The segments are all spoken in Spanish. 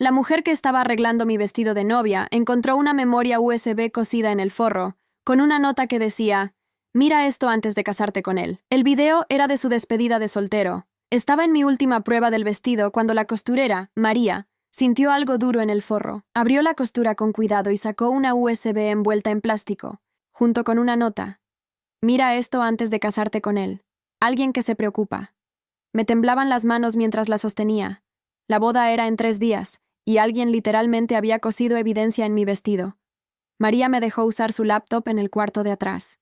La mujer que estaba arreglando mi vestido de novia encontró una memoria USB cosida en el forro, con una nota que decía: «Mira esto antes de casarte con él». El video era de su despedida de soltero. Estaba en mi última prueba del vestido cuando la costurera, María, sintió algo duro en el forro. Abrió la costura con cuidado y sacó una USB envuelta en plástico, junto con una nota: «Mira esto antes de casarte con él. Alguien que se preocupa». Me temblaban las manos mientras la sostenía. La boda era en 3 días, y alguien literalmente había cosido evidencia en mi vestido. María me dejó usar su laptop en el cuarto de atrás.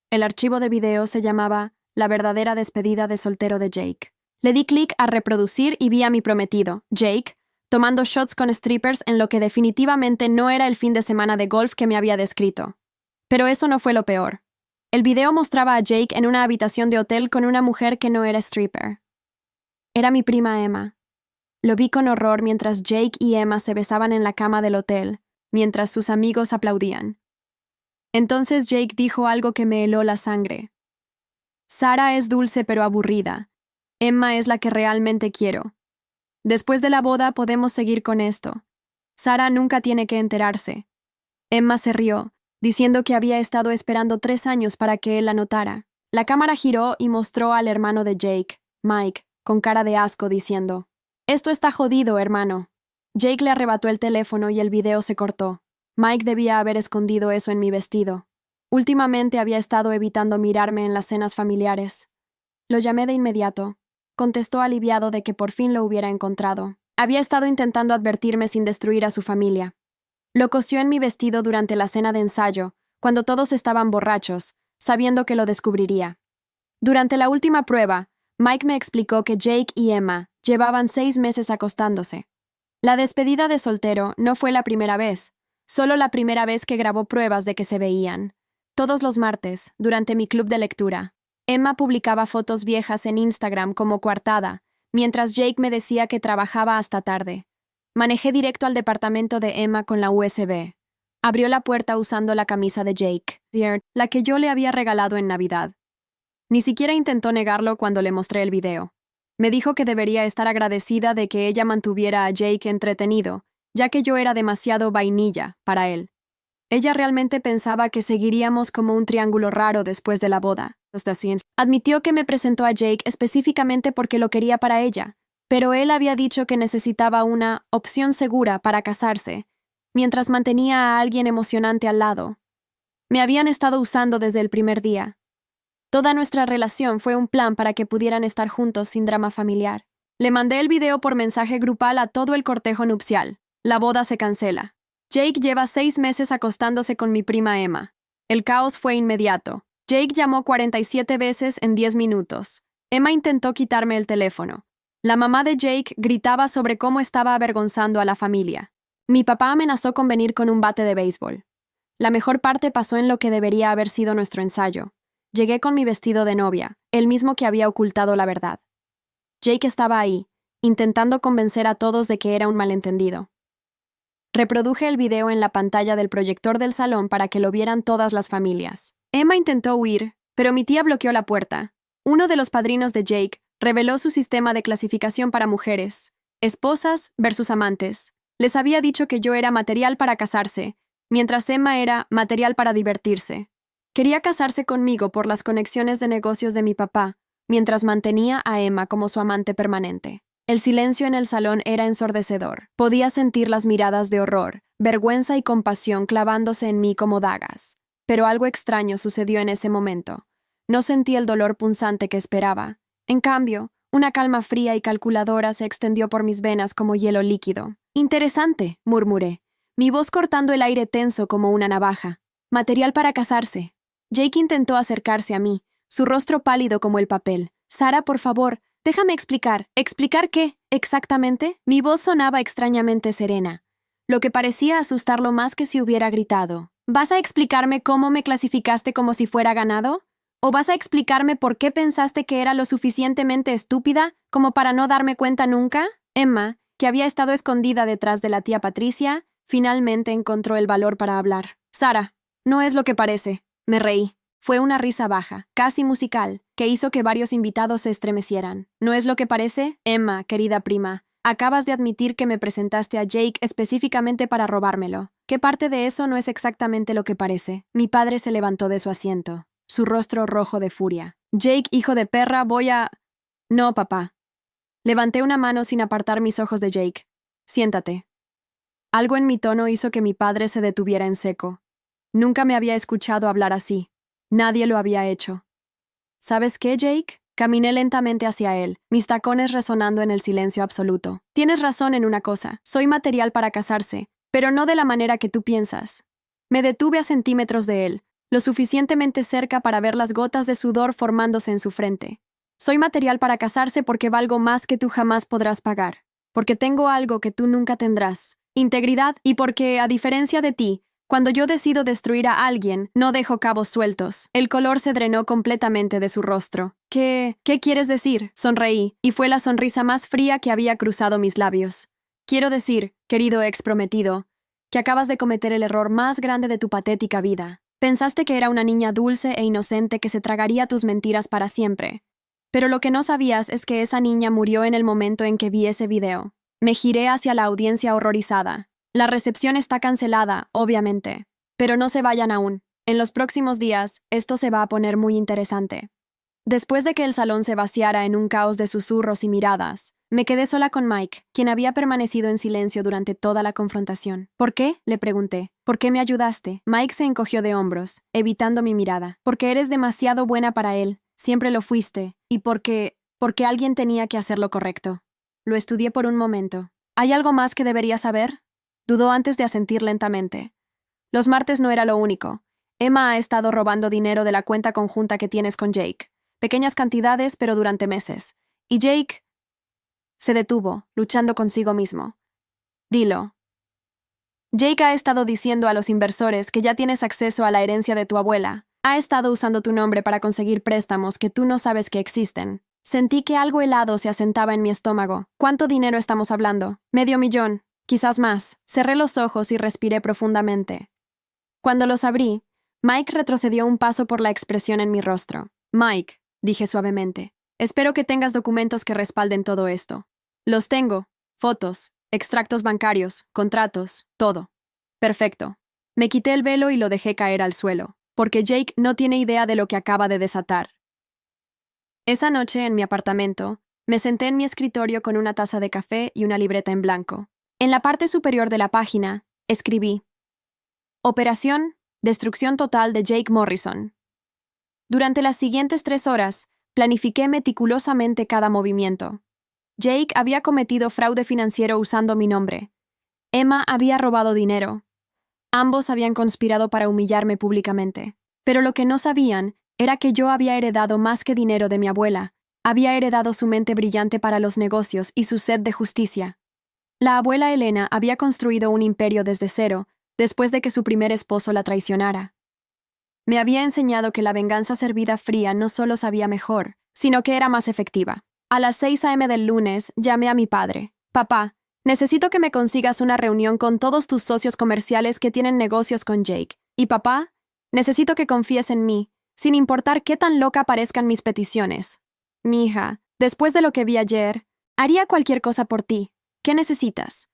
El archivo de video se llamaba «La verdadera despedida de soltero de Jake». Le di clic a reproducir y vi a mi prometido, Jake, tomando shots con strippers en lo que definitivamente no era el fin de semana de golf que me había descrito. Pero eso no fue lo peor. El video mostraba a Jake en una habitación de hotel con una mujer que no era stripper. Era mi prima Emma. Lo vi con horror mientras Jake y Emma se besaban en la cama del hotel, mientras sus amigos aplaudían. Entonces Jake dijo algo que me heló la sangre. «Sara es dulce pero aburrida. Emma es la que realmente quiero. Después de la boda podemos seguir con esto. Sara nunca tiene que enterarse». Emma se rió, diciendo que había estado esperando 3 años para que él la notara. La cámara giró y mostró al hermano de Jake, Mike, con cara de asco, diciendo: «Esto está jodido, hermano». Jake le arrebató el teléfono y el video se cortó. Mike debía haber escondido eso en mi vestido. Últimamente había estado evitando mirarme en las cenas familiares. Lo llamé de inmediato. Contestó aliviado de que por fin lo hubiera encontrado. Había estado intentando advertirme sin destruir a su familia. Lo cosió en mi vestido durante la cena de ensayo, cuando todos estaban borrachos, sabiendo que lo descubriría. Durante la última prueba, Mike me explicó que Jake y Emma llevaban 6 meses acostándose. La despedida de soltero no fue la primera vez, solo la primera vez que grabó pruebas de que se veían. Todos los martes, durante mi club de lectura, Emma publicaba fotos viejas en Instagram como coartada, mientras Jake me decía que trabajaba hasta tarde. Manejé directo al departamento de Emma con la USB. Abrió la puerta usando la camisa de Jake, la que yo le había regalado en Navidad. Ni siquiera intentó negarlo cuando le mostré el video. Me dijo que debería estar agradecida de que ella mantuviera a Jake entretenido, ya que yo era demasiado vainilla para él. Ella realmente pensaba que seguiríamos como un triángulo raro después de la boda. Admitió que me presentó a Jake específicamente porque lo quería para ella, pero él había dicho que necesitaba una opción segura para casarse, mientras mantenía a alguien emocionante al lado. Me habían estado usando desde el primer día. Toda nuestra relación fue un plan para que pudieran estar juntos sin drama familiar. Le mandé el video por mensaje grupal a todo el cortejo nupcial. La boda se cancela. Jake lleva 6 meses acostándose con mi prima Emma. El caos fue inmediato. Jake llamó 47 veces en 10 minutos. Emma intentó quitarme el teléfono. La mamá de Jake gritaba sobre cómo estaba avergonzando a la familia. Mi papá amenazó con venir con un bate de béisbol. La mejor parte pasó en lo que debería haber sido nuestro ensayo. Llegué con mi vestido de novia, el mismo que había ocultado la verdad. Jake estaba ahí, intentando convencer a todos de que era un malentendido. Reproduje el video en la pantalla del proyector del salón para que lo vieran todas las familias. Emma intentó huir, pero mi tía bloqueó la puerta. Uno de los padrinos de Jake reveló su sistema de clasificación para mujeres: esposas versus amantes. Les había dicho que yo era material para casarse, mientras Emma era material para divertirse. Quería casarse conmigo por las conexiones de negocios de mi papá, mientras mantenía a Emma como su amante permanente. El silencio en el salón era ensordecedor. Podía sentir las miradas de horror, vergüenza y compasión clavándose en mí como dagas. Pero algo extraño sucedió en ese momento. No sentí el dolor punzante que esperaba. En cambio, una calma fría y calculadora se extendió por mis venas como hielo líquido. «Interesante», murmuré, mi voz cortando el aire tenso como una navaja. «Material para casarse». Jake intentó acercarse a mí, su rostro pálido como el papel. «Sara, por favor, déjame explicar». «¿Explicar qué, exactamente?» Mi voz sonaba extrañamente serena, lo que parecía asustarlo más que si hubiera gritado. «¿Vas a explicarme cómo me clasificaste como si fuera ganado? ¿O vas a explicarme por qué pensaste que era lo suficientemente estúpida como para no darme cuenta nunca?» Emma, que había estado escondida detrás de la tía Patricia, finalmente encontró el valor para hablar. «Sara, no es lo que parece». Me reí. Fue una risa baja, casi musical, que hizo que varios invitados se estremecieran. «¿No es lo que parece? Emma, querida prima, Acabas de admitir que me presentaste a Jake específicamente para robármelo. ¿Qué parte de eso no es exactamente lo que parece? Mi padre se levantó de su asiento, su rostro rojo de furia. Jake, hijo de perra, voy a... No, papá. Levanté una mano sin apartar mis ojos de Jake. Siéntate. Algo en mi tono hizo que mi padre se detuviera en seco. Nunca me había escuchado hablar así. Nadie lo había hecho. ¿Sabes qué, Jake? Caminé lentamente hacia él, mis tacones resonando en el silencio absoluto. Tienes razón en una cosa. Soy material para casarse, pero no de la manera que tú piensas. Me detuve a centímetros de él, lo suficientemente cerca para ver las gotas de sudor formándose en su frente. Soy material para casarse porque valgo más que tú jamás podrás pagar. Porque tengo algo que tú nunca tendrás. Integridad, y porque, a diferencia de ti, cuando yo decido destruir a alguien, no dejo cabos sueltos. El color se drenó completamente de su rostro. ¿Qué quieres decir? Sonreí, y fue la sonrisa más fría que había cruzado mis labios. Quiero decir, querido ex prometido, que acabas de cometer el error más grande de tu patética vida. Pensaste que era una niña dulce e inocente que se tragaría tus mentiras para siempre. Pero lo que no sabías es que esa niña murió en el momento en que vi ese video. Me giré hacia la audiencia horrorizada. La recepción está cancelada, obviamente. Pero no se vayan aún. En los próximos días, esto se va a poner muy interesante. Después de que el salón se vaciara en un caos de susurros y miradas, me quedé sola con Mike, quien había permanecido en silencio durante toda la confrontación. ¿Por qué? Le pregunté. ¿Por qué me ayudaste? Mike se encogió de hombros, evitando mi mirada. Porque eres demasiado buena para él. Siempre lo fuiste. Y porque alguien tenía que hacer lo correcto. Lo estudié por un momento. ¿Hay algo más que debería saber? Dudó antes de asentir lentamente. Los martes no era lo único. Emma ha estado robando dinero de la cuenta conjunta que tienes con Jake. Pequeñas cantidades, pero durante meses. Y Jake... Se detuvo, luchando consigo mismo. Dilo. Jake ha estado diciendo a los inversores que ya tienes acceso a la herencia de tu abuela. Ha estado usando tu nombre para conseguir préstamos que tú no sabes que existen. Sentí que algo helado se asentaba en mi estómago. ¿Cuánto dinero estamos hablando? $500,000. Quizás más. Cerré los ojos y respiré profundamente. Cuando los abrí, Mike retrocedió un paso por la expresión en mi rostro. Mike, dije suavemente, espero que tengas documentos que respalden todo esto. Los tengo. Fotos, extractos bancarios, contratos, todo. Perfecto. Me quité el velo y lo dejé caer al suelo, porque Jake no tiene idea de lo que acaba de desatar. Esa noche, en mi apartamento, me senté en mi escritorio con una taza de café y una libreta en blanco. En la parte superior de la página, escribí: Operación, destrucción total de Jake Morrison. Durante las siguientes 3 horas, planifiqué meticulosamente cada movimiento. Jake había cometido fraude financiero usando mi nombre. Emma había robado dinero. Ambos habían conspirado para humillarme públicamente. Pero lo que no sabían era que yo había heredado más que dinero de mi abuela. Había heredado su mente brillante para los negocios y su sed de justicia. La abuela Elena había construido un imperio desde cero, después de que su primer esposo la traicionara. Me había enseñado que la venganza servida fría no solo sabía mejor, sino que era más efectiva. A las 6 a.m. del lunes, llamé a mi padre. Papá, necesito que me consigas una reunión con todos tus socios comerciales que tienen negocios con Jake. Y papá, necesito que confíes en mí, sin importar qué tan loca parezcan mis peticiones. Mi hija, después de lo que vi ayer, haría cualquier cosa por ti. ¿Qué necesitas?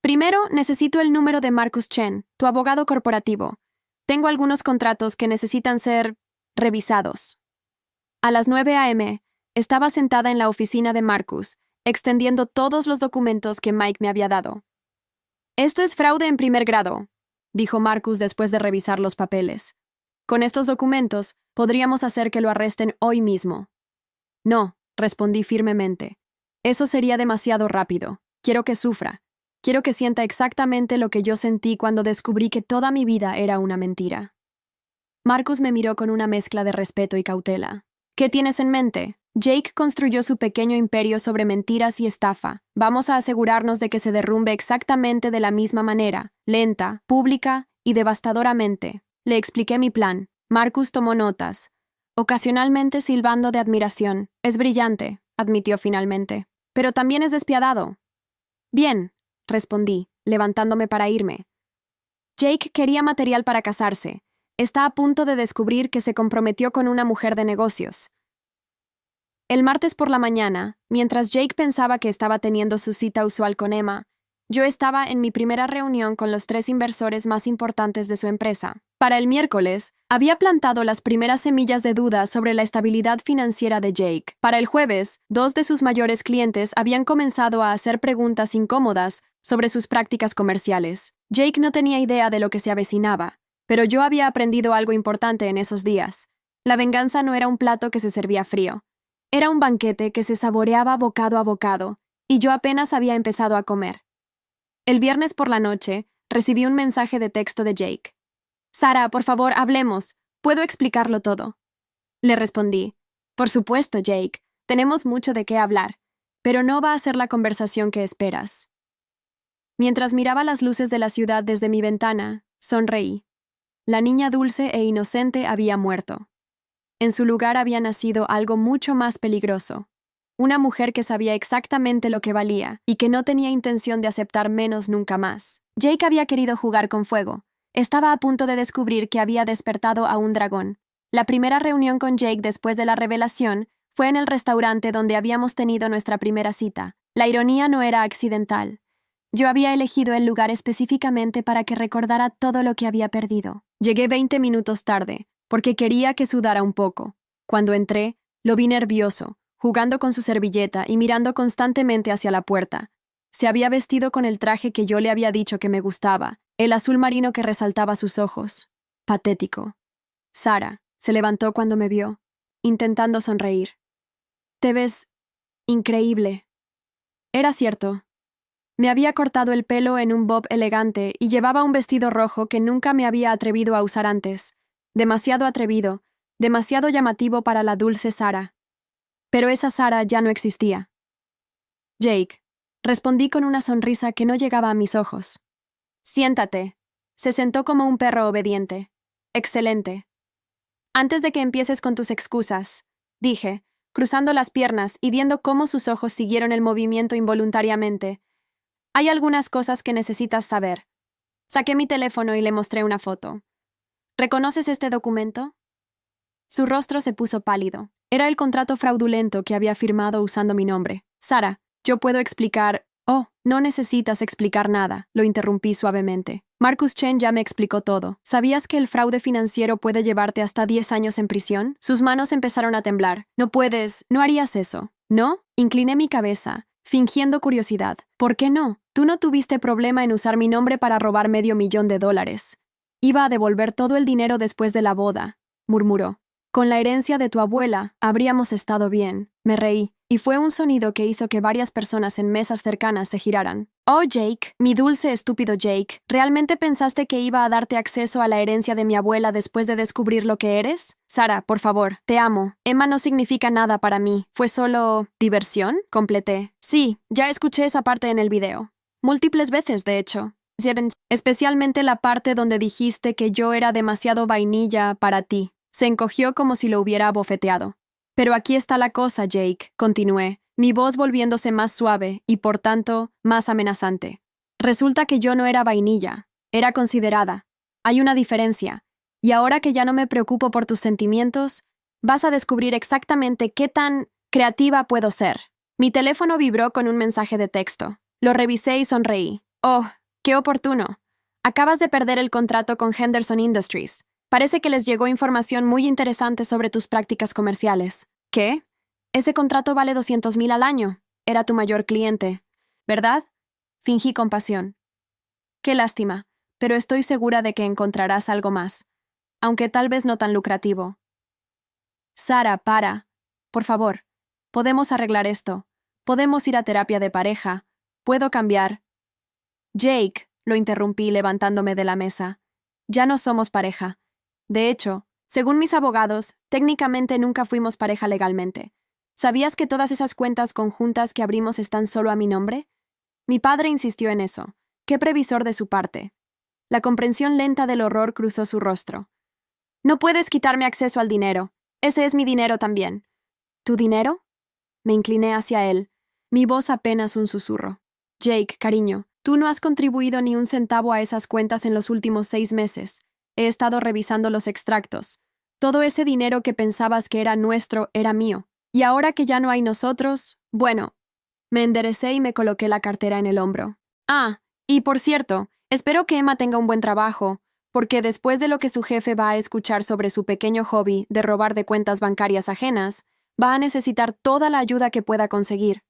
Primero, necesito el número de Marcus Chen, tu abogado corporativo. Tengo algunos contratos que necesitan ser revisados. A las 9 a.m., estaba sentada en la oficina de Marcus, extendiendo todos los documentos que Mike me había dado. Esto es fraude en primer grado, dijo Marcus después de revisar los papeles. Con estos documentos, podríamos hacer que lo arresten hoy mismo. No, respondí firmemente. Eso sería demasiado rápido. Quiero que sufra. Quiero que sienta exactamente lo que yo sentí cuando descubrí que toda mi vida era una mentira. Marcus me miró con una mezcla de respeto y cautela. ¿Qué tienes en mente? Jake construyó su pequeño imperio sobre mentiras y estafa. Vamos a asegurarnos de que se derrumbe exactamente de la misma manera, lenta, pública y devastadoramente. Le expliqué mi plan. Marcus tomó notas, ocasionalmente silbando de admiración. Es brillante, admitió finalmente. Pero también es despiadado. Bien, respondí, levantándome para irme. Jake quería material para casarse. Está a punto de descubrir que se comprometió con una mujer de negocios. El martes por la mañana, mientras Jake pensaba que estaba teniendo su cita usual con Emma, yo estaba en mi primera reunión con los 3 inversores más importantes de su empresa. Para el miércoles, había plantado las primeras semillas de duda sobre la estabilidad financiera de Jake. Para el jueves, 2 de sus mayores clientes habían comenzado a hacer preguntas incómodas sobre sus prácticas comerciales. Jake no tenía idea de lo que se avecinaba, pero yo había aprendido algo importante en esos días. La venganza no era un plato que se servía frío. Era un banquete que se saboreaba bocado a bocado, y yo apenas había empezado a comer. El viernes por la noche, recibí un mensaje de texto de Jake. «Sara, por favor, hablemos. Puedo explicarlo todo». Le respondí. «Por supuesto, Jake. Tenemos mucho de qué hablar, pero no va a ser la conversación que esperas». Mientras miraba las luces de la ciudad desde mi ventana, sonreí. La niña dulce e inocente había muerto. En su lugar había nacido algo mucho más peligroso. Una mujer que sabía exactamente lo que valía y que no tenía intención de aceptar menos nunca más. Jake había querido jugar con fuego. Estaba a punto de descubrir que había despertado a un dragón. La primera reunión con Jake después de la revelación fue en el restaurante donde habíamos tenido nuestra primera cita. La ironía no era accidental. Yo había elegido el lugar específicamente para que recordara todo lo que había perdido. Llegué 20 minutos tarde, porque quería que sudara un poco. Cuando entré, lo vi nervioso, jugando con su servilleta y mirando constantemente hacia la puerta. Se había vestido con el traje que yo le había dicho que me gustaba, el azul marino que resaltaba sus ojos. Patético. Sara se levantó cuando me vio, intentando sonreír. «Te ves increíble». Era cierto. Me había cortado el pelo en un bob elegante y llevaba un vestido rojo que nunca me había atrevido a usar antes. Demasiado atrevido, demasiado llamativo para la dulce Sara. Pero esa Sara ya no existía. «Jake», respondí con una sonrisa que no llegaba a mis ojos. «Siéntate». Se sentó como un perro obediente. «Excelente». «Antes de que empieces con tus excusas», dije, cruzando las piernas y viendo cómo sus ojos siguieron el movimiento involuntariamente, «hay algunas cosas que necesitas saber». Saqué mi teléfono y le mostré una foto. «¿Reconoces este documento?» Su rostro se puso pálido. Era el contrato fraudulento que había firmado usando mi nombre. «Sara, yo puedo explicar...» «Oh, no necesitas explicar nada», lo interrumpí suavemente. «Marcus Chen ya me explicó todo. ¿Sabías que el fraude financiero puede llevarte hasta 10 años en prisión?» Sus manos empezaron a temblar. No harías eso». «¿No?» Incliné mi cabeza, fingiendo curiosidad. «¿Por qué no? Tú no tuviste problema en usar mi nombre para robar $500,000. Iba a devolver todo el dinero después de la boda», murmuró. «Con la herencia de tu abuela, habríamos estado bien». Me reí, y fue un sonido que hizo que varias personas en mesas cercanas se giraran. «Oh, Jake, mi dulce estúpido Jake, ¿realmente pensaste que iba a darte acceso a la herencia de mi abuela después de descubrir lo que eres? Sara, por favor, te amo. Emma no significa nada para mí. ¿Fue solo diversión?», completé. «Sí, ya escuché esa parte en el video. Múltiples veces, de hecho. Especialmente la parte donde dijiste que yo era demasiado vainilla para ti». Se encogió como si lo hubiera abofeteado. «Pero aquí está la cosa, Jake», continué, mi voz volviéndose más suave y, por tanto, más amenazante. «Resulta que yo no era vainilla, era considerada. Hay una diferencia, y ahora que ya no me preocupo por tus sentimientos, vas a descubrir exactamente qué tan creativa puedo ser». Mi teléfono vibró con un mensaje de texto. Lo revisé y sonreí. «Oh, qué oportuno. Acabas de perder el contrato con Henderson Industries. Parece que les llegó información muy interesante sobre tus prácticas comerciales». «¿Qué? Ese contrato vale $200,000 al año. Era tu mayor cliente, ¿verdad?». Fingí compasión. «Qué lástima, pero estoy segura de que encontrarás algo más, aunque tal vez no tan lucrativo». «Sara, para. Por favor. Podemos arreglar esto. Podemos ir a terapia de pareja. Puedo cambiar». «Jake», lo interrumpí levantándome de la mesa. «Ya no somos pareja. De hecho, según mis abogados, técnicamente nunca fuimos pareja legalmente. ¿Sabías que todas esas cuentas conjuntas que abrimos están solo a mi nombre?» Mi padre insistió en eso. Qué previsor de su parte. La comprensión lenta del horror cruzó su rostro. «No puedes quitarme acceso al dinero. Ese es mi dinero también». «¿Tu dinero?». Me incliné hacia él, mi voz apenas un susurro. «Jake, cariño, tú no has contribuido ni un centavo a esas cuentas en los últimos 6 meses. He estado revisando los extractos. Todo ese dinero que pensabas que era nuestro era mío. Y ahora que ya no hay nosotros, bueno, me enderecé y me coloqué la cartera en el hombro. Ah, y por cierto, espero que Emma tenga un buen trabajo, porque después de lo que su jefe va a escuchar sobre su pequeño hobby de robar de cuentas bancarias ajenas, va a necesitar toda la ayuda que pueda conseguir.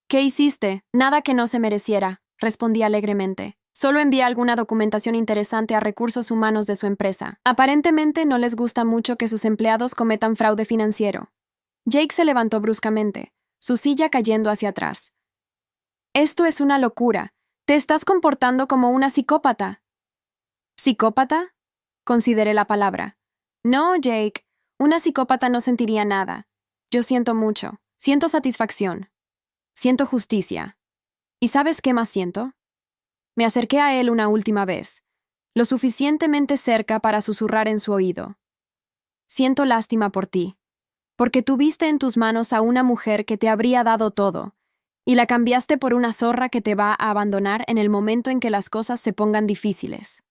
¿Qué hiciste? Nada que no se mereciera, respondí alegremente. Solo envié alguna documentación interesante a recursos humanos de su empresa. Aparentemente no les gusta mucho que sus empleados cometan fraude financiero. Jake se levantó bruscamente, su silla cayendo hacia atrás. Esto es una locura. Te estás comportando como una psicópata. ¿Psicópata? Consideré la palabra. No, Jake. Una psicópata no sentiría nada. Yo siento mucho. Siento satisfacción. Siento justicia. ¿Y sabes qué más siento? Me acerqué a él una última vez, lo suficientemente cerca para susurrar en su oído. Siento lástima por ti, porque tuviste en tus manos a una mujer que te habría dado todo, y la cambiaste por una zorra que te va a abandonar en el momento en que las cosas se pongan difíciles.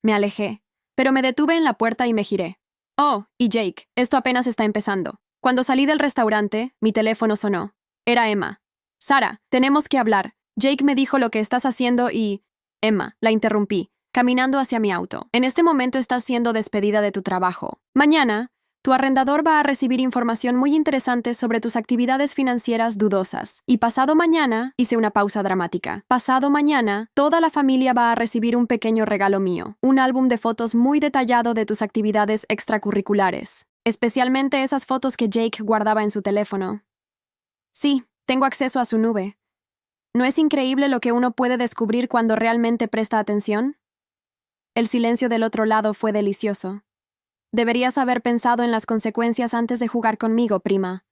Me alejé, pero me detuve en la puerta y me giré. Oh, y Jake, esto apenas está empezando. Cuando salí del restaurante, mi teléfono sonó. Era Emma. Sara, tenemos que hablar. Jake me dijo lo que estás haciendo y... Emma, la interrumpí, caminando hacia mi auto. En este momento estás siendo despedida de tu trabajo. Mañana, tu arrendador va a recibir información muy interesante sobre tus actividades financieras dudosas. Y pasado mañana, hice una pausa dramática. Pasado mañana, toda la familia va a recibir un pequeño regalo mío. Un álbum de fotos muy detallado de tus actividades extracurriculares. Especialmente esas fotos que Jake guardaba en su teléfono. Sí, tengo acceso a su nube. ¿No es increíble lo que uno puede descubrir cuando realmente presta atención? El silencio del otro lado fue delicioso. Deberías haber pensado en las consecuencias antes de jugar conmigo, prima.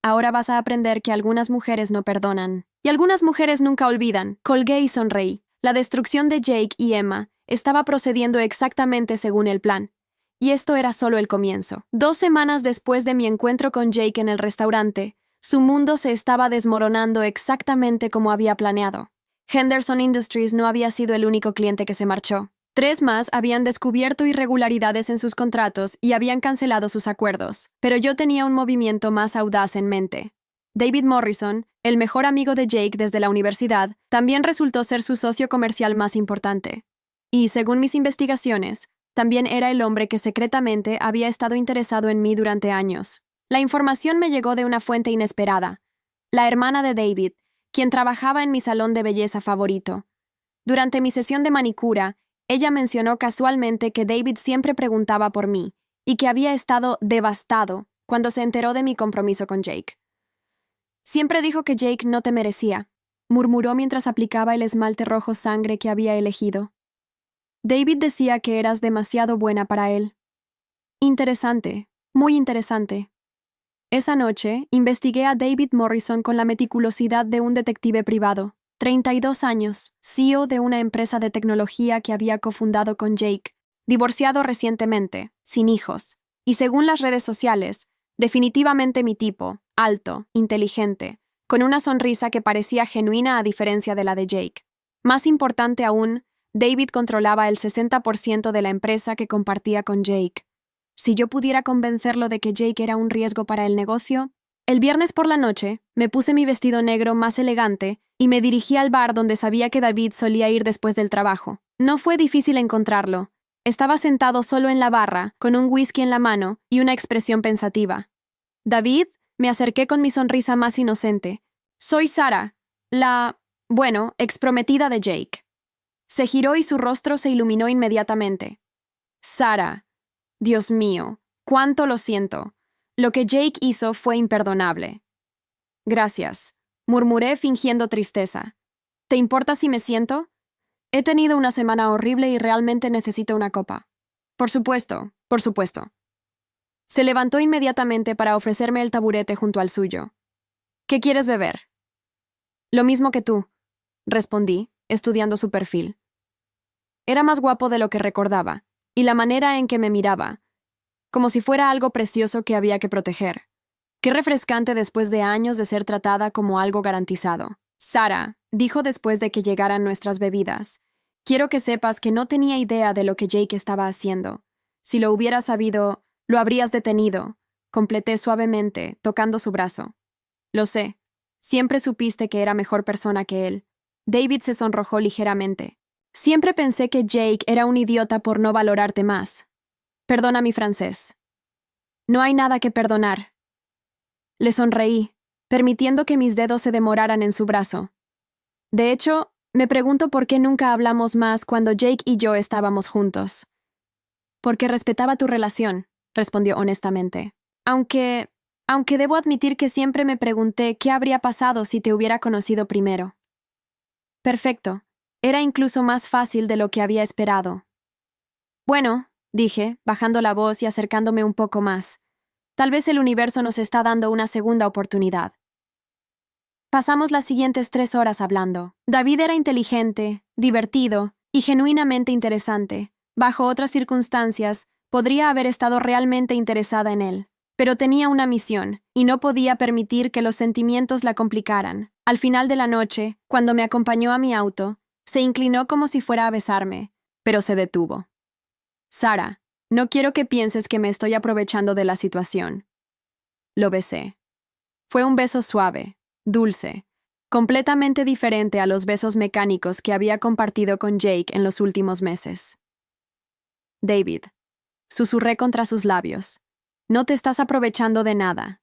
Ahora vas a aprender que algunas mujeres no perdonan. Y algunas mujeres nunca olvidan. Colgué y sonreí. La destrucción de Jake y Emma estaba procediendo exactamente según el plan. Y esto era solo el comienzo. 2 semanas después de mi encuentro con Jake en el restaurante, su mundo se estaba desmoronando exactamente como había planeado. Henderson Industries no había sido el único cliente que se marchó. 3 más habían descubierto irregularidades en sus contratos y habían cancelado sus acuerdos, pero yo tenía un movimiento más audaz en mente. David Morrison, el mejor amigo de Jake desde la universidad, también resultó ser su socio comercial más importante. Y, según mis investigaciones, también era el hombre que secretamente había estado interesado en mí durante años. La información me llegó de una fuente inesperada, la hermana de David, quien trabajaba en mi salón de belleza favorito. Durante mi sesión de manicura, ella mencionó casualmente que David siempre preguntaba por mí y que había estado devastado cuando se enteró de mi compromiso con Jake. Siempre dijo que Jake no te merecía, murmuró mientras aplicaba el esmalte rojo sangre que había elegido. David decía que eras demasiado buena para él. Interesante, muy interesante. Esa noche, investigué a David Morrison con la meticulosidad de un detective privado. 32 años, CEO de una empresa de tecnología que había cofundado con Jake, divorciado recientemente, sin hijos, y según las redes sociales, definitivamente mi tipo, alto, inteligente, con una sonrisa que parecía genuina a diferencia de la de Jake. Más importante aún, David controlaba el 60% de la empresa que compartía con Jake. Si yo pudiera convencerlo de que Jake era un riesgo para el negocio... El viernes por la noche, me puse mi vestido negro más elegante y me dirigí al bar donde sabía que David solía ir después del trabajo. No fue difícil encontrarlo. Estaba sentado solo en la barra, con un whisky en la mano y una expresión pensativa. David, me acerqué con mi sonrisa más inocente. Soy Sara, exprometida de Jake. Se giró y su rostro se iluminó inmediatamente. Sara, Dios mío, cuánto lo siento. Lo que Jake hizo fue imperdonable. Gracias, murmuré fingiendo tristeza. ¿Te importa si me siento? He tenido una semana horrible y realmente necesito una copa. Por supuesto, por supuesto. Se levantó inmediatamente para ofrecerme el taburete junto al suyo. ¿Qué quieres beber? Lo mismo que tú, respondí, estudiando su perfil. Era más guapo de lo que recordaba, y la manera en que me miraba, como si fuera algo precioso que había que proteger. Qué refrescante después de años de ser tratada como algo garantizado. Sara, dijo después de que llegaran nuestras bebidas, quiero que sepas que no tenía idea de lo que Jake estaba haciendo. Si lo hubiera sabido, lo habrías detenido, completé suavemente, tocando su brazo. Lo sé. Siempre supiste que era mejor persona que él. David se sonrojó ligeramente. Siempre pensé que Jake era un idiota por no valorarte más. Perdona mi francés. No hay nada que perdonar. Le sonreí, permitiendo que mis dedos se demoraran en su brazo. De hecho, me pregunto por qué nunca hablamos más cuando Jake y yo estábamos juntos. Porque respetaba tu relación, respondió honestamente. Aunque debo admitir que siempre me pregunté qué habría pasado si te hubiera conocido primero. Perfecto. Era incluso más fácil de lo que había esperado. Bueno, dije, bajando la voz y acercándome un poco más. Tal vez el universo nos está dando una segunda oportunidad. Pasamos las siguientes 3 horas hablando. David era inteligente, divertido y genuinamente interesante. Bajo otras circunstancias, podría haber estado realmente interesada en él. Pero tenía una misión, y no podía permitir que los sentimientos la complicaran. Al final de la noche, cuando me acompañó a mi auto, se inclinó como si fuera a besarme, pero se detuvo. Sara, no quiero que pienses que me estoy aprovechando de la situación. Lo besé. Fue un beso suave, dulce, completamente diferente a los besos mecánicos que había compartido con Jake en los últimos meses. David, susurré contra sus labios. No te estás aprovechando de nada.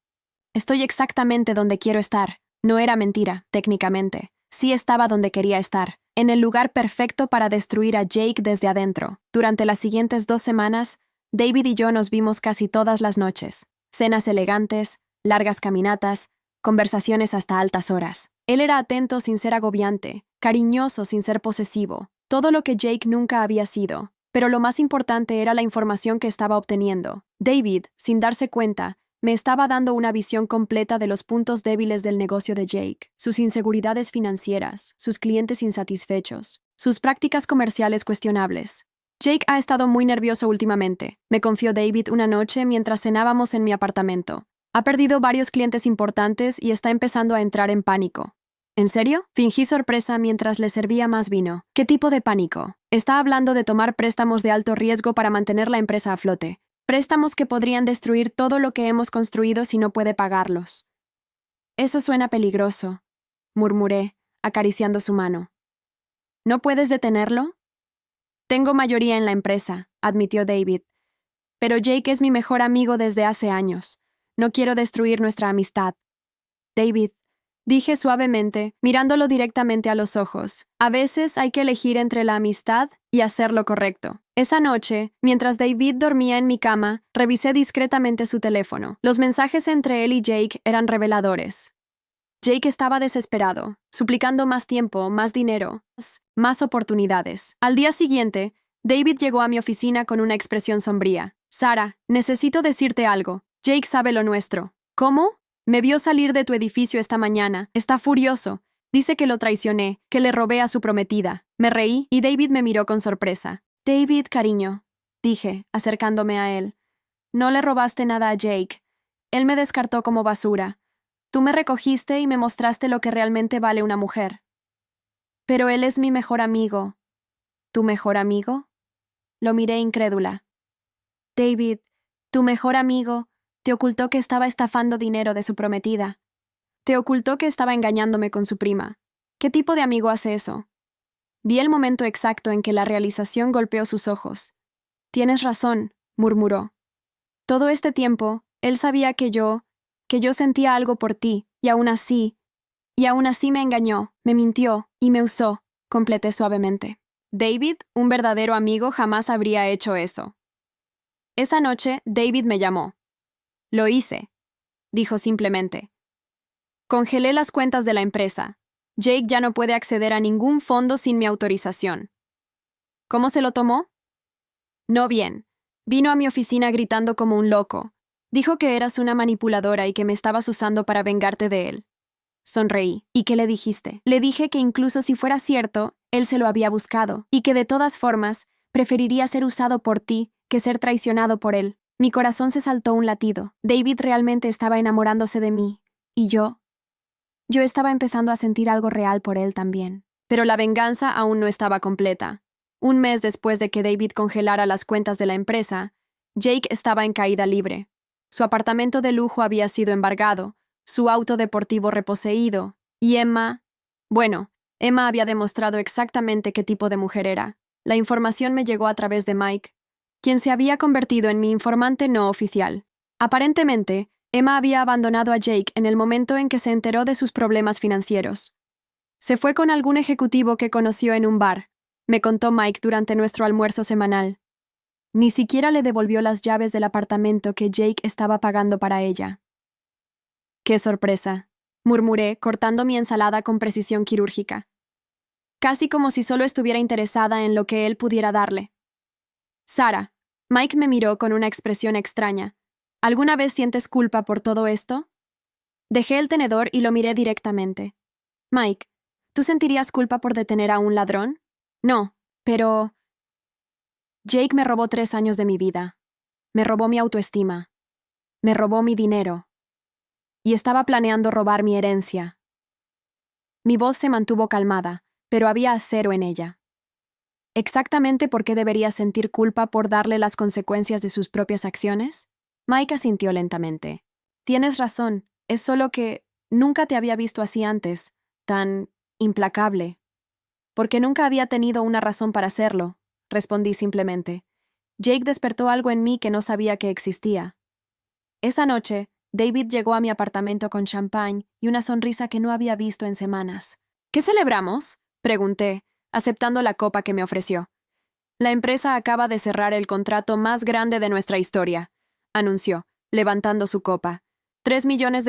Estoy exactamente donde quiero estar. No era mentira, técnicamente. Sí estaba donde quería estar, en el lugar perfecto para destruir a Jake desde adentro. Durante las siguientes 2 semanas, David y yo nos vimos casi todas las noches. Cenas elegantes, largas caminatas, conversaciones hasta altas horas. Él era atento sin ser agobiante, cariñoso sin ser posesivo, todo lo que Jake nunca había sido. Pero lo más importante era la información que estaba obteniendo. David, sin darse cuenta, me estaba dando una visión completa de los puntos débiles del negocio de Jake, sus inseguridades financieras, sus clientes insatisfechos, sus prácticas comerciales cuestionables. Jake ha estado muy nervioso últimamente, me confió David una noche mientras cenábamos en mi apartamento. Ha perdido varios clientes importantes y está empezando a entrar en pánico. ¿En serio? Fingí sorpresa mientras le servía más vino. ¿Qué tipo de pánico? Está hablando de tomar préstamos de alto riesgo para mantener la empresa a flote. Préstamos que podrían destruir todo lo que hemos construido si no puede pagarlos. Eso suena peligroso, murmuré, acariciando su mano. ¿No puedes detenerlo? Tengo mayoría en la empresa, admitió David. Pero Jake es mi mejor amigo desde hace años. No quiero destruir nuestra amistad. David, dije suavemente, mirándolo directamente a los ojos. A veces hay que elegir entre la amistad y hacer lo correcto. Esa noche, mientras David dormía en mi cama, revisé discretamente su teléfono. Los mensajes entre él y Jake eran reveladores. Jake estaba desesperado, suplicando más tiempo, más dinero, más oportunidades. Al día siguiente, David llegó a mi oficina con una expresión sombría. Sara, necesito decirte algo. Jake sabe lo nuestro. ¿Cómo? Me vio salir de tu edificio esta mañana. Está furioso. Dice que lo traicioné, que le robé a su prometida. Me reí y David me miró con sorpresa. David, cariño, dije, acercándome a él. No le robaste nada a Jake. Él me descartó como basura. Tú me recogiste y me mostraste lo que realmente vale una mujer. Pero él es mi mejor amigo. ¿Tu mejor amigo? Lo miré incrédula. David, tu mejor amigo, te ocultó que estaba estafando dinero de su prometida. Te ocultó que estaba engañándome con su prima. ¿Qué tipo de amigo hace eso? Vi el momento exacto en que la realización golpeó sus ojos. Tienes razón, murmuró. Todo este tiempo, él sabía que yo sentía algo por ti, y aún así me engañó, me mintió y me usó, completé suavemente. David, un verdadero amigo, jamás habría hecho eso. Esa noche, David me llamó. Lo hice, dijo simplemente. Congelé las cuentas de la empresa. Jake ya no puede acceder a ningún fondo sin mi autorización. ¿Cómo se lo tomó? No bien. Vino a mi oficina gritando como un loco. Dijo que eras una manipuladora y que me estabas usando para vengarte de él. Sonreí. ¿Y qué le dijiste? Le dije que incluso si fuera cierto, él se lo había buscado, y que de todas formas, preferiría ser usado por ti que ser traicionado por él. Mi corazón se saltó un latido. David realmente estaba enamorándose de mí, y yo estaba empezando a sentir algo real por él también. Pero la venganza aún no estaba completa. Un mes después de que David congelara las cuentas de la empresa, Jake estaba en caída libre. Su apartamento de lujo había sido embargado, su auto deportivo reposeído, y Emma había demostrado exactamente qué tipo de mujer era. La información me llegó a través de Mike, quien se había convertido en mi informante no oficial. Aparentemente, Emma había abandonado a Jake en el momento en que se enteró de sus problemas financieros. Se fue con algún ejecutivo que conoció en un bar, me contó Mike durante nuestro almuerzo semanal. Ni siquiera le devolvió las llaves del apartamento que Jake estaba pagando para ella. ¡Qué sorpresa!, murmuré, cortando mi ensalada con precisión quirúrgica, casi como si solo estuviera interesada en lo que él pudiera darle. Sara, Mike me miró con una expresión extraña. ¿Alguna vez sientes culpa por todo esto? Dejé el tenedor y lo miré directamente. Mike, ¿tú sentirías culpa por detener a un ladrón? No, pero... Jake me robó 3 años de mi vida. Me robó mi autoestima. Me robó mi dinero. Y estaba planeando robar mi herencia. Mi voz se mantuvo calmada, pero había acero en ella. ¿Exactamente por qué debería sentir culpa por darle las consecuencias de sus propias acciones? Mike asintió lentamente. Tienes razón, es solo que nunca te había visto así antes, tan implacable. Porque nunca había tenido una razón para hacerlo, respondí simplemente. Jake despertó algo en mí que no sabía que existía. Esa noche, David llegó a mi apartamento con champán y una sonrisa que no había visto en semanas. ¿Qué celebramos?, pregunté, aceptando la copa que me ofreció. La empresa acaba de cerrar el contrato más grande de nuestra historia, anunció, levantando su copa. $3 millones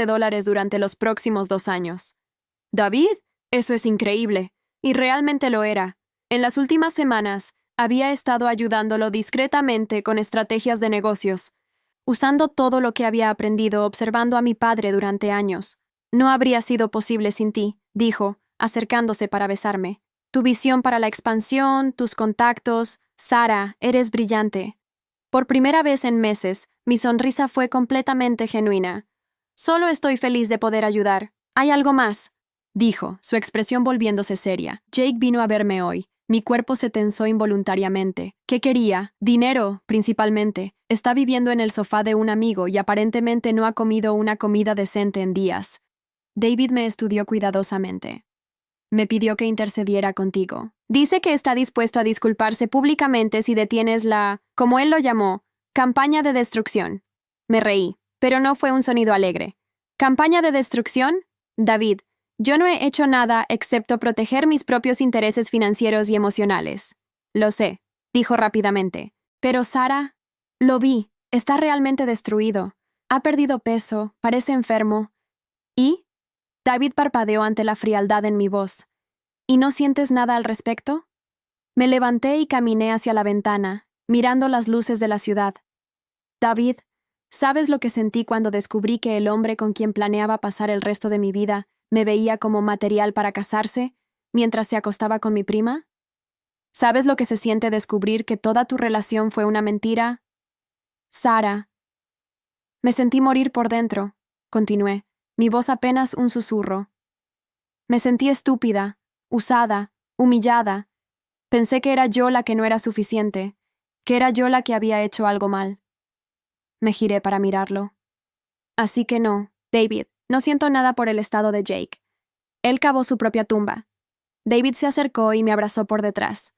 durante los próximos 2 años. ¿David? Eso es increíble. Y realmente lo era. En las últimas semanas, había estado ayudándolo discretamente con estrategias de negocios, usando todo lo que había aprendido observando a mi padre durante años. No habría sido posible sin ti, dijo, acercándose para besarme. Tu visión para la expansión, tus contactos. Sara, eres brillante. Por primera vez en meses, mi sonrisa fue completamente genuina. Solo estoy feliz de poder ayudar. ¿Hay algo más?, dijo, su expresión volviéndose seria. Jake vino a verme hoy. Mi cuerpo se tensó involuntariamente. ¿Qué quería? Dinero, principalmente. Está viviendo en el sofá de un amigo y aparentemente no ha comido una comida decente en días. David me estudió cuidadosamente. Me pidió que intercediera contigo. Dice que está dispuesto a disculparse públicamente si detienes la, como él lo llamó, campaña de destrucción. Me reí, pero no fue un sonido alegre. ¿Campaña de destrucción? David, yo no he hecho nada excepto proteger mis propios intereses financieros y emocionales. Lo sé, dijo rápidamente. Pero Sara, lo vi, está realmente destruido. Ha perdido peso, parece enfermo. ¿Y? David parpadeó ante la frialdad en mi voz. ¿Y no sientes nada al respecto? Me levanté y caminé hacia la ventana, mirando las luces de la ciudad. David, ¿sabes lo que sentí cuando descubrí que el hombre con quien planeaba pasar el resto de mi vida me veía como material para casarse, mientras se acostaba con mi prima? ¿Sabes lo que se siente descubrir que toda tu relación fue una mentira? Sara. Me sentí morir por dentro, continué, mi voz apenas un susurro. Me sentí estúpida, usada, humillada. Pensé que era yo la que no era suficiente, que era yo la que había hecho algo mal. Me giré para mirarlo. Así que no, David, no siento nada por el estado de Jake. Él cavó su propia tumba. David se acercó y me abrazó por detrás.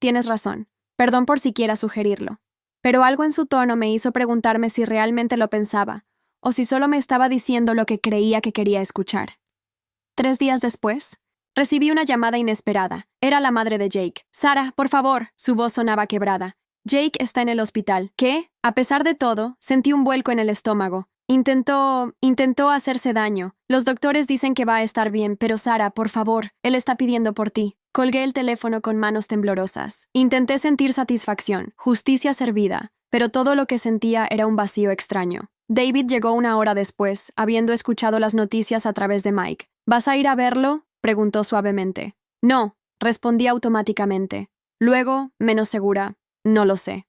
Tienes razón, perdón por siquiera sugerirlo. Pero algo en su tono me hizo preguntarme si realmente lo pensaba, o si solo me estaba diciendo lo que creía que quería escuchar. 3 días después, recibí una llamada inesperada. Era la madre de Jake. Sara, por favor, su voz sonaba quebrada. Jake está en el hospital. ¿Qué? A pesar de todo, sentí un vuelco en el estómago. Intentó hacerse daño. Los doctores dicen que va a estar bien, pero Sara, por favor, él está pidiendo por ti. Colgué el teléfono con manos temblorosas. Intenté sentir satisfacción, justicia servida, pero todo lo que sentía era un vacío extraño. David llegó 1 hora después, habiendo escuchado las noticias a través de Mike. ¿Vas a ir a verlo?, preguntó suavemente. No, respondí automáticamente. Luego, menos segura, no lo sé.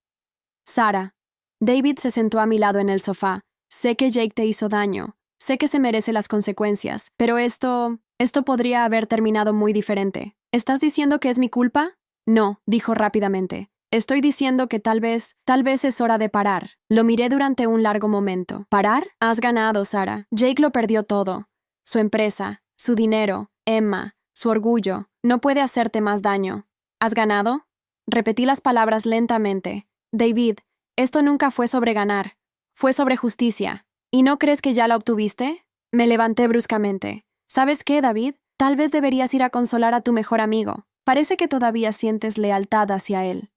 Sara. David se sentó a mi lado en el sofá. Sé que Jake te hizo daño. Sé que se merece las consecuencias, pero esto podría haber terminado muy diferente. ¿Estás diciendo que es mi culpa? No, dijo rápidamente. Estoy diciendo que tal vez es hora de parar. Lo miré durante un largo momento. ¿Parar? Has ganado, Sarah. Jake lo perdió todo. Su empresa, su dinero, Emma, su orgullo. No puede hacerte más daño. ¿Has ganado? Repetí las palabras lentamente. David, esto nunca fue sobre ganar. Fue sobre justicia. ¿Y no crees que ya la obtuviste? Me levanté bruscamente. ¿Sabes qué, David? Tal vez deberías ir a consolar a tu mejor amigo. Parece que todavía sientes lealtad hacia él.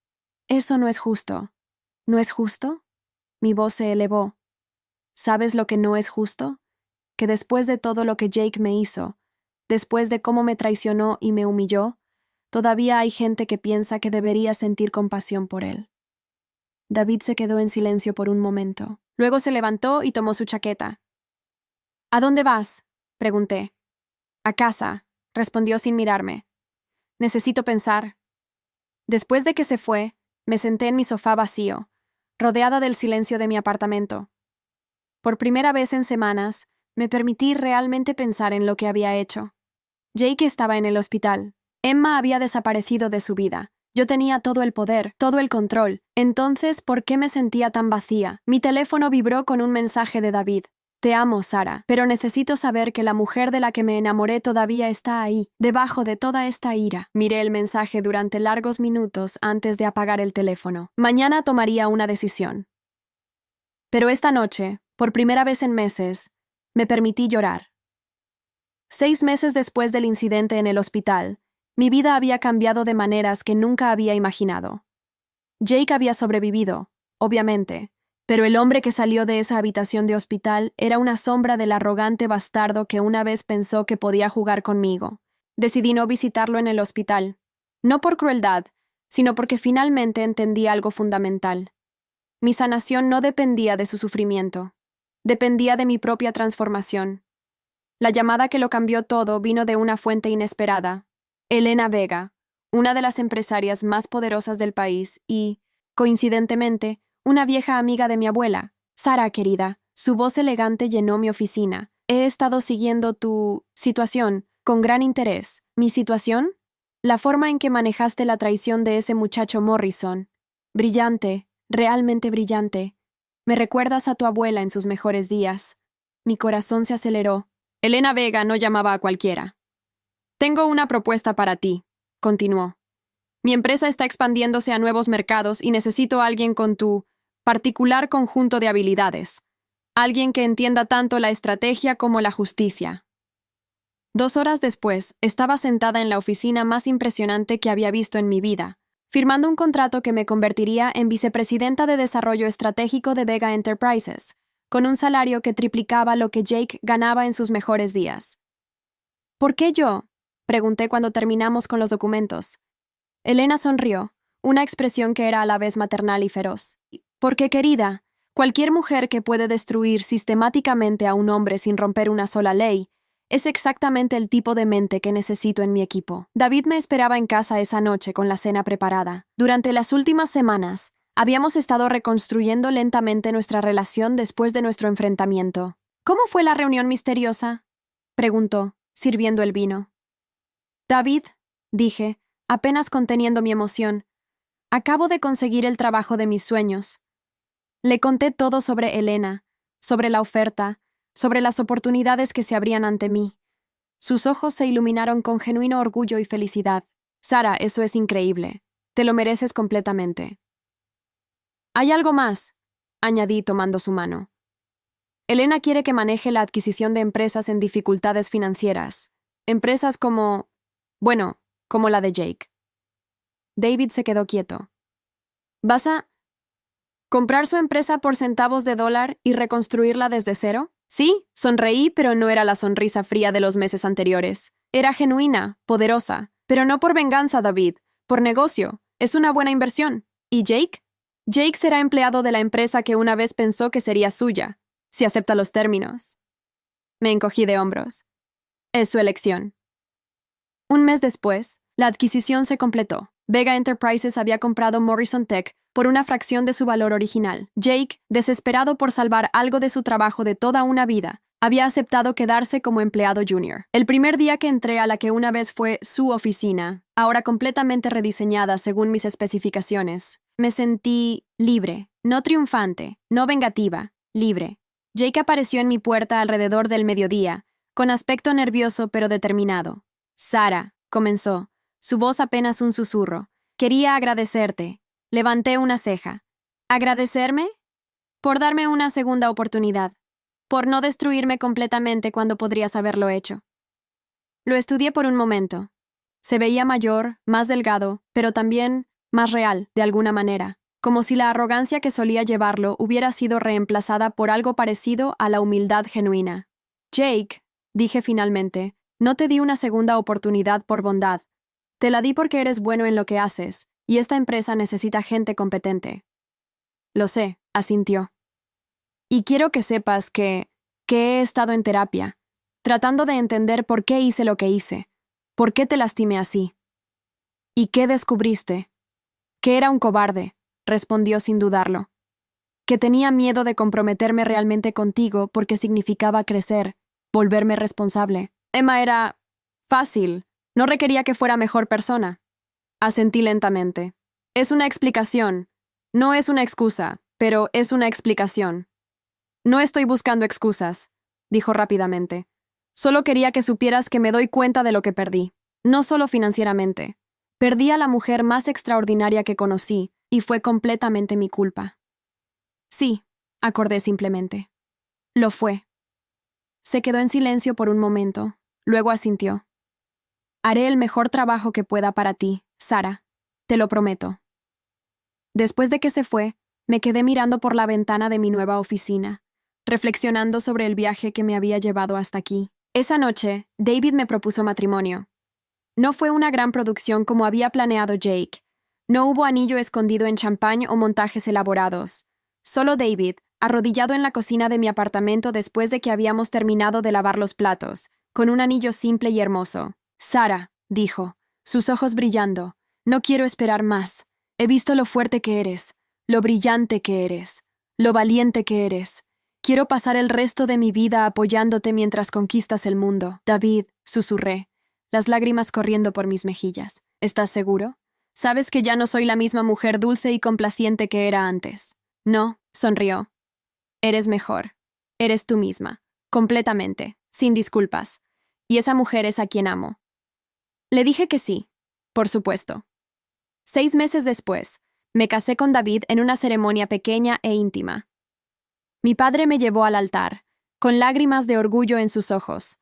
Eso no es justo. ¿No es justo? Mi voz se elevó. ¿Sabes lo que no es justo? Que después de todo lo que Jake me hizo, después de cómo me traicionó y me humilló, todavía hay gente que piensa que debería sentir compasión por él. David se quedó en silencio por un momento. Luego se levantó y tomó su chaqueta. ¿A dónde vas?, pregunté. A casa, respondió sin mirarme. Necesito pensar. Después de que se fue, me senté en mi sofá vacío, rodeada del silencio de mi apartamento. Por primera vez en semanas, me permití realmente pensar en lo que había hecho. Jake estaba en el hospital. Emma había desaparecido de su vida. Yo tenía todo el poder, todo el control. Entonces, ¿por qué me sentía tan vacía? Mi teléfono vibró con un mensaje de David. Te amo, Sarah, pero necesito saber que la mujer de la que me enamoré todavía está ahí, debajo de toda esta ira. Miré el mensaje durante largos minutos antes de apagar el teléfono. Mañana tomaría una decisión. Pero esta noche, por primera vez en meses, me permití llorar. 6 meses después del incidente en el hospital, mi vida había cambiado de maneras que nunca había imaginado. Jake había sobrevivido, obviamente, pero el hombre que salió de esa habitación de hospital era una sombra del arrogante bastardo que una vez pensó que podía jugar conmigo. Decidí no visitarlo en el hospital, no por crueldad, sino porque finalmente entendí algo fundamental. Mi sanación no dependía de su sufrimiento, dependía de mi propia transformación. La llamada que lo cambió todo vino de una fuente inesperada, Elena Vega, una de las empresarias más poderosas del país y, coincidentemente, una vieja amiga de mi abuela. Sarah, querida, su voz elegante llenó mi oficina. He estado siguiendo tu situación con gran interés. ¿Mi situación? La forma en que manejaste la traición de ese muchacho Morrison. Brillante, realmente brillante. Me recuerdas a tu abuela en sus mejores días. Mi corazón se aceleró. Elena Vega no llamaba a cualquiera. Tengo una propuesta para ti, continuó. Mi empresa está expandiéndose a nuevos mercados y necesito a alguien con tu particular conjunto de habilidades. Alguien que entienda tanto la estrategia como la justicia. 2 horas después, estaba sentada en la oficina más impresionante que había visto en mi vida, firmando un contrato que me convertiría en vicepresidenta de Desarrollo Estratégico de Vega Enterprises, con un salario que triplicaba lo que Jake ganaba en sus mejores días. ¿Por qué yo?, pregunté cuando terminamos con los documentos. Elena sonrió, una expresión que era a la vez maternal y feroz. Porque, querida, cualquier mujer que puede destruir sistemáticamente a un hombre sin romper una sola ley es exactamente el tipo de mente que necesito en mi equipo. David me esperaba en casa esa noche con la cena preparada. Durante las últimas semanas, habíamos estado reconstruyendo lentamente nuestra relación después de nuestro enfrentamiento. ¿Cómo fue la reunión misteriosa?, preguntó, sirviendo el vino. David, dije, apenas conteniendo mi emoción, acabo de conseguir el trabajo de mis sueños. Le conté todo sobre Elena, sobre la oferta, sobre las oportunidades que se abrían ante mí. Sus ojos se iluminaron con genuino orgullo y felicidad. Sarah, eso es increíble. Te lo mereces completamente. Hay algo más, añadí tomando su mano. Elena quiere que maneje la adquisición de empresas en dificultades financieras. Empresas como la de Jake. David se quedó quieto. ¿Vas a comprar su empresa por centavos de dólar y reconstruirla desde cero? Sí, sonreí, pero no era la sonrisa fría de los meses anteriores. Era genuina, poderosa, pero no por venganza, David, por negocio. Es una buena inversión. ¿Y Jake? Jake será empleado de la empresa que una vez pensó que sería suya, si acepta los términos. Me encogí de hombros. Es su elección. Un mes después, la adquisición se completó. Vega Enterprises había comprado Morrison Tech por una fracción de su valor original. Jake, desesperado por salvar algo de su trabajo de toda una vida, había aceptado quedarse como empleado junior. El primer día que entré a la que una vez fue su oficina, ahora completamente rediseñada según mis especificaciones, Me sentí libre, no triunfante, no vengativa, libre. Jake apareció en mi puerta alrededor del mediodía, con aspecto nervioso pero determinado. Sara, comenzó, su voz apenas un susurro. Quería agradecerte. Levanté una ceja. ¿Agradecerme? Por darme una segunda oportunidad. Por no destruirme completamente cuando podrías haberlo hecho. Lo estudié por un momento. Se veía mayor, más delgado, pero también más real, de alguna manera, como si la arrogancia que solía llevarlo hubiera sido reemplazada por algo parecido a la humildad genuina. Jake, dije finalmente, no te di una segunda oportunidad por bondad. Te la di porque eres bueno en lo que haces, y esta empresa necesita gente competente. Lo sé, asintió. Y quiero que sepas que he estado en terapia, tratando de entender por qué hice lo que hice, por qué te lastimé así. ¿Y qué descubriste? Que era un cobarde, respondió sin dudarlo. Que tenía miedo de comprometerme realmente contigo porque significaba crecer, volverme responsable. Emma era fácil, no requería que fuera mejor persona. Asentí lentamente. Es una explicación. No es una excusa, pero es una explicación. No estoy buscando excusas, dijo rápidamente. Solo quería que supieras que me doy cuenta de lo que perdí. No solo financieramente. Perdí a la mujer más extraordinaria que conocí, y fue completamente mi culpa. Sí, acordé simplemente. Lo fue. Se quedó en silencio por un momento, luego asintió. Haré el mejor trabajo que pueda para ti, Sara. Te lo prometo. Después de que se fue, me quedé mirando por la ventana de mi nueva oficina, reflexionando sobre el viaje que me había llevado hasta aquí. Esa noche, David me propuso matrimonio. No fue una gran producción como había planeado Jake. No hubo anillo escondido en champán o montajes elaborados. Solo David, arrodillado en la cocina de mi apartamento después de que habíamos terminado de lavar los platos, con un anillo simple y hermoso. Sara, dijo, sus ojos brillando, no quiero esperar más. He visto lo fuerte que eres, lo brillante que eres, lo valiente que eres. Quiero pasar el resto de mi vida apoyándote mientras conquistas el mundo. David, susurré, las lágrimas corriendo por mis mejillas. ¿Estás seguro? ¿Sabes que ya no soy la misma mujer dulce y complaciente que era antes? No, sonrió. Eres mejor. Eres tú misma. Completamente. Sin disculpas. Y esa mujer es a quien amo. Le dije que sí. Por supuesto. 6 meses después, me casé con David en una ceremonia pequeña e íntima. Mi padre me llevó al altar, con lágrimas de orgullo en sus ojos.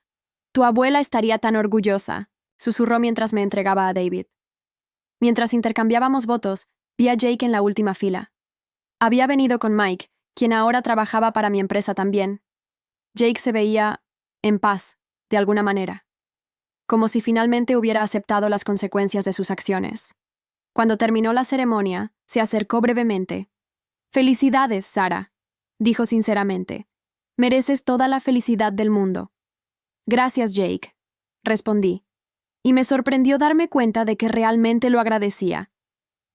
Tu abuela estaría tan orgullosa, susurró mientras me entregaba a David. Mientras intercambiábamos votos, vi a Jake en la última fila. Había venido con Mike, quien ahora trabajaba para mi empresa también. Jake se veía en paz, de alguna manera, como si finalmente hubiera aceptado las consecuencias de sus acciones. Cuando terminó la ceremonia, se acercó brevemente. «Felicidades, Sara», dijo sinceramente. «Mereces toda la felicidad del mundo». «Gracias, Jake», respondí, y me sorprendió darme cuenta de que realmente lo agradecía.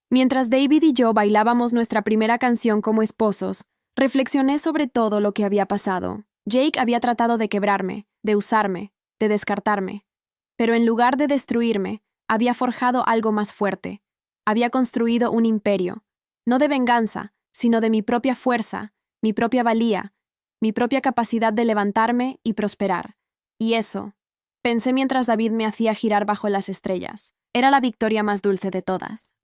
Mientras David y yo bailábamos nuestra primera canción como esposos, reflexioné sobre todo lo que había pasado. Jake había tratado de quebrarme, de usarme, de descartarme. Pero en lugar de destruirme, había forjado algo más fuerte. Había construido un imperio, no de venganza, sino de mi propia fuerza, mi propia valía, mi propia capacidad de levantarme y prosperar. Y eso, pensé mientras David me hacía girar bajo las estrellas, era la victoria más dulce de todas.